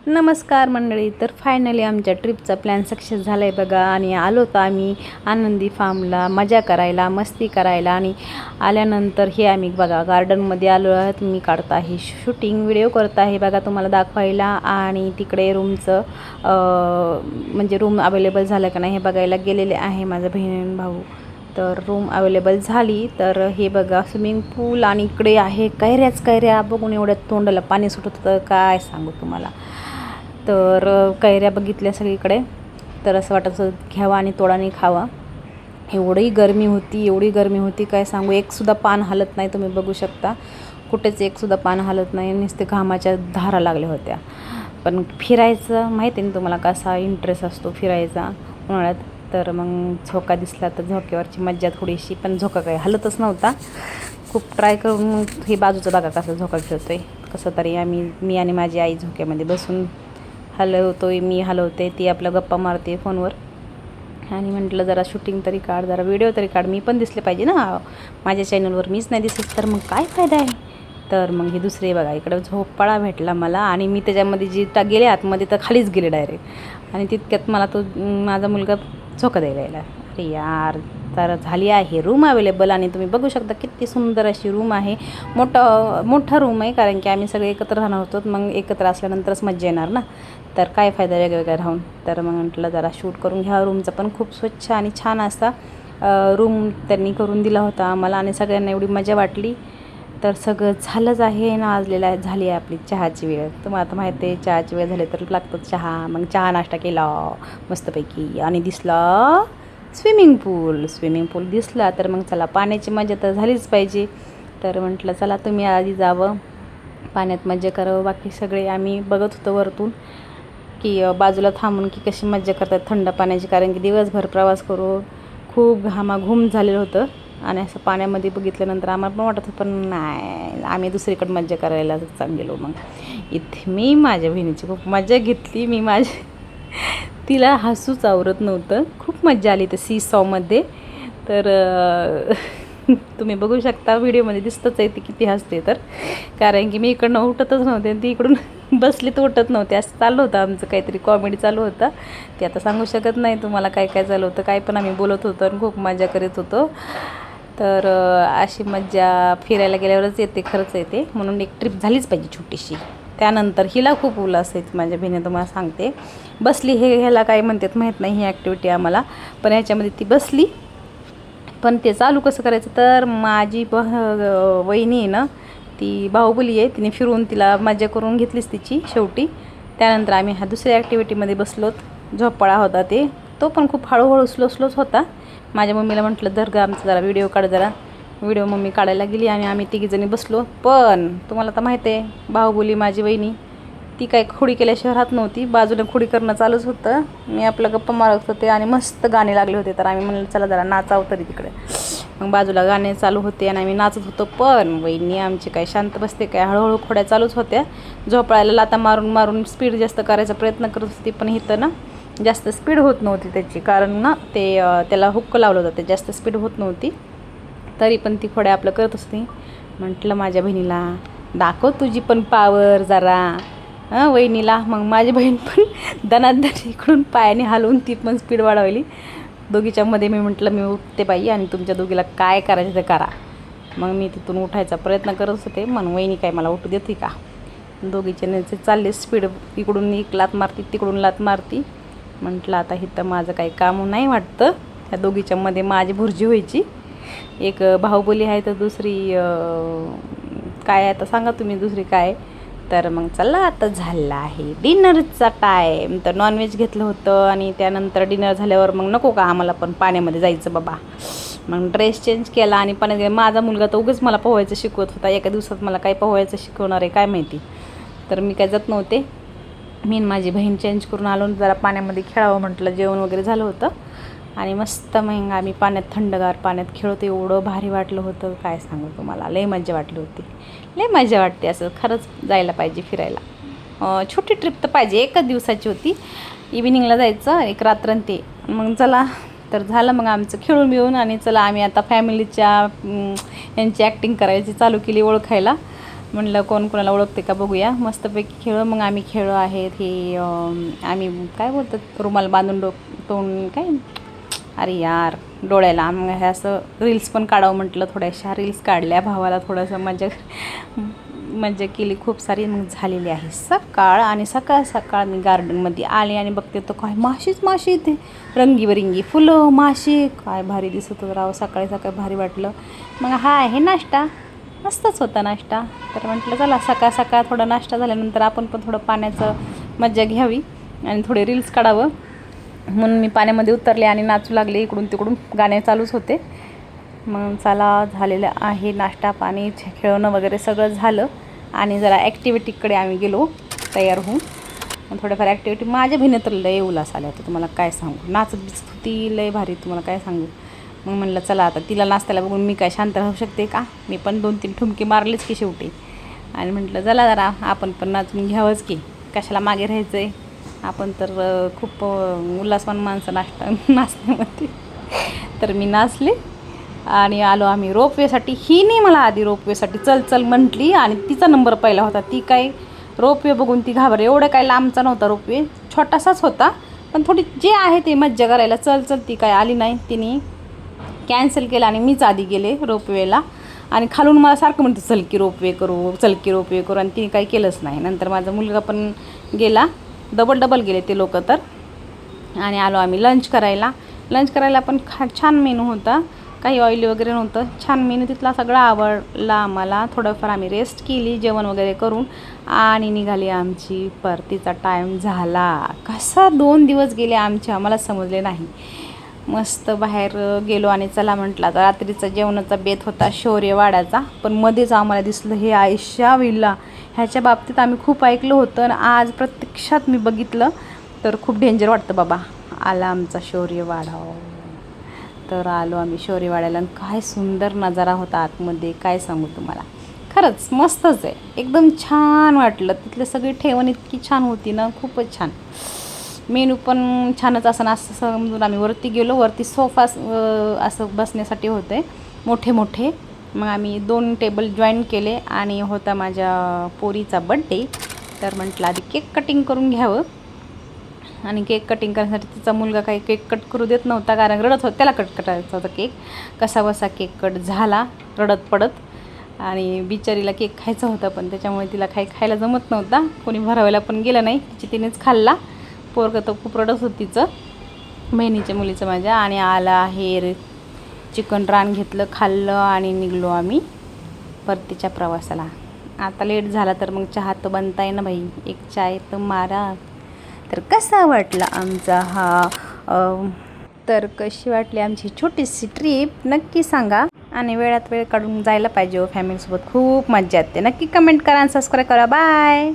नमस्कार मंडळी. तर फायनली आमच्या ट्रिपचा प्लॅन सक्सेस झाला आहे बघा. आणि आलो तर आम्ही आनंदी फार्मला मजा करायला, मस्ती करायला. आणि आल्यानंतर हे आम्ही बघा गार्डनमध्ये आलो आहोत. मी काढत आहे शूटिंग, व्हिडिओ करत आहे बघा तुम्हाला दाखवायला. आणि तिकडे रूमचं म्हणजे रूम अवेलेबल झालं का नाही हे बघायला गेलेले आहे माझा बहीण भाऊ. तर रूम अवेलेबल झाली. तर हे बघा स्विमिंग पूल आणि इकडे आहे कैऱ्या बघून एवढ्या तोंडाला पाणी सुटत होतं काय सांगू तुम्हाला. तर कैऱ्या बघितल्या सगळीकडे. तर असं वाटत होतं घ्यावा आणि तोडाने खावा. एवढी गरमी होती काय सांगू. एकसुद्धा पान हलत नाही, तुम्ही बघू शकता कुठेच एकसुद्धा पान हलत नाही. नुसते घामाच्या धारा लागल्या होत्या. पण फिरायचं माहिती आहे ना तुम्हाला कसा इंटरेस्ट असतो फिरायचा उन्हाळ्यात. तर मग झोका दिसला तर झोक्यावरची मज्जा थोडीशी, पण झोका काही हलतच नव्हता. खूप ट्राय करून हे बाजूचा बघा कसा झोका खेळतो आहे. कसं तरी मी आणि माझी आई झोक्यामध्ये बसून हलवतोय, मी हलवते, ती आपलं गप्पा मारते फोनवर. आणि म्हटलं जरा शूटिंग तरी काढ, जरा व्हिडिओ तरी काढ, मी पण दिसले पाहिजे ना माझ्या चॅनलवर. मीच नाही दिसत तर मग काय फायदा आहे. तर मग हे दुसरे बघा इकडं झोपाळा भेटला मला. आणि मी त्याच्यामध्ये जी गेले आतमध्ये तर खालीच गेले डायरेक्ट. आणि तितक्यात मला तो माझा मुलगा झोका द्यायला यायला. अरे यार. तर झाली आहे रूम अवेलेबल. आणि तुम्ही बघू शकता किती सुंदर अशी रूम आहे. मोठा रूम आहे, कारण की आम्ही सगळे एकत्र राहणार होतो. मग एकत्र असल्यानंतरच मज्जा येणार ना. तर काय फायदा वेगवेगळ्या राहून. तर मग म्हटलं जरा शूट करून घ्या रूमचं. पण खूप स्वच्छ आणि छान असा रूम त्यांनी करून दिला होता आम्हाला. आणि सगळ्यांना एवढी मजा वाटली. तर सगळं झालंच आहे ना. झाली आहे आपली चहाची वेळ. तुम्हाला आता माहिती आहे चहाची वेळ झाली तर लागतो चहा. मग चहा नाश्ता केला मस्तपैकी. आणि दिसला स्विमिंग पूल दिसला. तर मग चला पाण्याची मजा तर झालीच पाहिजे. तर म्हटलं चला तुम्ही आधी जावं, पाण्यात मजा करावं. बाकी सगळे आम्ही बघत होतो वरतून की बाजूला थांबून की कशी मज्जा करतात थंड पाण्याची. कारण की दिवसभर प्रवास करून खूप घामाघूम झालेलं होतं. आणि असं पाण्यामध्ये बघितल्यानंतर आम्हाला पण वाटत होतं, पण नाही आम्ही दुसरीकडे मज्जा करायला गेलो. मग इथे मी माझ्या बहिणीची खूप मजा घेतली. तिला हसूच आवरत नव्हतं. खूप मज्जा आली त्या सी सॉमध्ये. तर तुम्ही बघू शकता व्हिडिओमध्ये दिसतंच आहे ती किती हसते. तर कारण की मी इकडनं उठतच नव्हते आणि ती इकडून बसली तर उठत नव्हते. असं चाललं होतं आमचं काहीतरी कॉमेडी चालू होतं. ते आता सांगू शकत नाही तुम्हाला काय काय चालू होतं. काय पण आम्ही बोलत होतो आणि खूप मजा करीत होतो. तर अशी मज्जा फिरायला गेल्यावरच येते, खरंच येते. म्हणून एक ट्रिप झालीच पाहिजे छोटीशी. त्यानंतर हिला खूप उल्हास आहे माझ्या बहिणी, तुम्हाला सांगते. बसली ह्याला काय म्हणतात माहीत नाही ही ॲक्टिव्हिटी आम्हाला. पण ह्याच्यामध्ये ती बसली. पण ते चालू कसं करायचं, तर माझी वहिनी आहे ना, ती बाहुबली आहे, तिने फिरवून तिला मजा करून घेतलीच तिची शेवटी. त्यानंतर आम्ही ह्या दुसऱ्या ॲक्टिव्हिटीमध्ये बसलोत. झोपाळा होता तो पण खूप हळूहळू स्लोच होता. माझ्या मम्मीला म्हटलं धर ग आमचा जरा व्हिडिओ काढ. जरा व्हिडिओ मम्मी काढायला गेली आणि आम्ही तिघीजणी बसलो. पण तुम्हाला तर माहिती आहे बाहुबली माझी वहिनी ती काय खोडी केल्याशिवाय राहत नव्हती. बाजूने खोडी करणं चालूच होतं. मी आपलं गप्पा मारत होते आणि मस्त गाणे लागले होते. तर आम्ही म्हणलं चला जरा नाचावं तरी तिकडे. मग बाजूला गाणे चालू होते आणि आम्ही नाचत होतो. पण वहिनी आमची काय शांत बसते काय, हळूहळू खोड्या चालूच होत्या. झोपाळ्याला लाता मारून स्पीड जास्त करायचा प्रयत्न करत होती. पण इथं ना जास्त स्पीड होत नव्हती त्याची, कारण ना ते त्याला हुक्क लावलं होतं, ते जास्त स्पीड होत नव्हती. तरी पण ती खोड्या आपलं करत असते. म्हटलं माझ्या बहिणीला दाखव तुझी पण पावर जरा वहिनीला. मग माझी बहीण पण दणादण इकडून पायाने हलवून ती पण स्पीड वाढवली. दोघीच्यामध्ये मी म्हटलं मी उठते बाई आणि तुमच्या दोघीला काय करायचं ते करा. मग मी तिथून उठायचा प्रयत्न करत होते. मग वहिनी काय मला उठू देते का. दोघीचे नेचे चालले स्पीड. इकडून एक लात मारती, तिकडून लात मारती. म्हटलं आता इथं माझं काही काम नाही वाटतं. ह्या दोघीच्यामध्ये माझी भुर्जी व्हायची. एक बाहुबली आहे तर दुसरी काय आता सांगा तुम्ही दुसरी काय. तर मग चला आता झालं आहे डिनरचा टाईम. तर नॉनव्हेज घेतलं होतं आणि त्यानंतर डिनर झाल्यावर मग नको का आम्हाला पण पाण्यामध्ये जायचं बाबा. मग ड्रेस चेंज केला आणि पाण्यात गेला. माझा मुलगा तर उगाच मला पोहायचं शिकवत होता. एका दिवसात मला काय पोहायचं शिकवणार आहे काय माहिती. तर मी काय जात नव्हते. मी आणि माझी बहीण चेंज करून आलो, जरा पाण्यामध्ये खेळावं म्हटलं. जेवण वगैरे झालं होतं आणि मस्त मग आम्ही पाण्यात थंडगार पाण्यात खेळतो. एवढं भारी वाटलं होतं काय सांगू तुम्हाला. लय मजा वाटली होती. लय मजा वाटते असं. खरंच जायला पाहिजे फिरायला. छोटी ट्रिप तर पाहिजे. एकच दिवसाची होती. इव्हिनिंगला जायचं एक रात्रन ते. मग चला तर झालं मग आमचं खेळून मिळून. आणि चला आम्ही आता फॅमिलीच्या यांची ॲक्टिंग करायची चालू केली ओळखायला. म्हणलं कोण कोणाला ओळखते का बघूया. मस्तपैकी खेळलो. मग आम्ही खेळलो आहेत हे आम्ही काय बोलतात रुमाल बांधून तोंड काय अरे यार डोळ्याला. मग हे असं रील्स पण काढावं म्हटलं. थोड्याशा रील्स काढल्या. भावाला थोडंसं मजा केली खूप सारी. मग झालेली आहे सकाळ. आणि सकाळ सकाळ मी गार्डनमध्ये आले आणि बघते तर काय माशी इथे रंगीबेरंगी फुलं माशी काय भारी दिसत होतं राव. सकाळी सकाळी भारी वाटलं. मग हा आहे नाश्ता. मस्तच होता नाश्ता. तर म्हटलं चला सकाळ सकाळ थोडा नाश्ता झाल्यानंतर आपण पण थोडं पाण्याचं मजा घ्यावी आणि थोडे रील्स काढावं म्हणून मी पाण्यामध्ये उतरले आणि नाचू लागले. इकडून तिकडून गाणे चालूच होते. मग चला झालेलं आहे नाश्ता पाणी खेळणं वगैरे सगळं झालं. आणि जरा ॲक्टिव्हिटीकडे आम्ही गेलो तयार होऊन. मग थोड्याफार ॲक्टिव्हिटी माझ्या भिन्न तर लय उल्हास आल्या होतं तुम्हाला काय सांगू. नाचत बिचत होती लय भारी तुम्हाला काय सांगू. मग म्हणलं चला आता तिला नाचताला बघून मी काय शांत राहू शकते का. मी पण 2-3 ठुमके मारलेच की शेवटी. आणि म्हटलं चला जरा आपण पण नाचून घ्यावंच की कशाला मागे राहायचं आहे. आपण तर खूप उल्हासवान माणसं नाचण्यामध्ये. तर मी नाचले आणि आलो आम्ही रोपवेसाठी. हिने मला आधी रोपवेसाठी चल म्हटली आणि तिचा नंबर पहिला होता. ती काय रोपवे बघून ती घाबरली. एवढं काय लांबचा नव्हता रोपवे छोटासाच होता. पण थोडी जे आहे ते मज्जा करायला चल ती काय आली नाही. तिने कॅन्सल केलं आणि मीच आधी गेले रोपवेला. आणि खालून मला सारखं म्हणते चल की रोपवे करू आणि तिने काही केलंच नाही. नंतर माझा मुलगा पण गेला. डबल गेले ते लोक तर. आणि आलो आम्ही लंच करायला पण छान मेनू होता. काही ऑइली वगैरे नव्हतं. छान मेनू तिथला सगळा आवडला आम्हाला. थोडंफार आम्ही रेस्ट केली जेवण वगैरे करून आणि निघाली आमची परतीचा टाईम झाला. कसा 2 दिवस गेले आमचे आम्हाला समजले नाही. मस्त बाहेर गेलो आणि चला म्हटलं तर रात्रीचा जेवणाचा बेत होता शौर्यवाड्याचा. पण मध्येच आम्हाला दिसलं हे आयशा विल्ला. ह्याच्या बाबतीत आम्ही खूप ऐकलं होतं आणि आज प्रत्यक्षात मी बघितलं तर खूप डेंजर वाटतं बाबा. आला आमचा शौर्यवाडा. तर आलो आम्ही शौर्यवाड्याला. काय सुंदर नजारा होता आतमध्ये काय सांगू तुम्हाला. खरंच मस्तच आहे. एकदम छान वाटलं. तिथले सगळी ठेवण इतकी छान होती ना खूपच छान. मेनू पण छानच असं समजून आम्ही वरती गेलो. वरती सोफा असं बसण्यासाठी होते मोठे. मग आम्ही 2 टेबल जॉईन केले आणि होता माझ्या पोरीचा बड्डे. तर म्हटलं आधी केक कटिंग करून घ्यावं. आणि केक कटिंग करण्यासाठी तिचा मुलगा काही केक कट करू देत नव्हता कारण रडत होता. त्याला कट करायचा होता केक. कसा बसा केक कट झाला रडत पडत. आणि बिचारीला केक खायचा होता पण त्याच्यामुळे तिला खायला जमत नव्हता. कोणी भरवायला पण गेलं नाही. तिनेच खाल्ला. पोरगं तर खूप रडत होतं तिचं बहिणीच्या मुलीचं माझ्या. आणि आला आहे चिकन रान घेतलं खाल्लं आणि निघलो आम्ही परतीच्या प्रवासाला. आता लेट झाला तर मग चहा तर बनताय ना बाई. एक चाय तर मारा. तर कसा वाटला आमचा तर कशी वाटली आमची छोटीशी ट्रीप नक्की सांगा. आणि वेळात वेळ काढून जायला पाहिजे फॅमिलीसोबत. खूप मजा येते. नक्की कमेंट करा आणि सबस्क्राईब करा. बाय.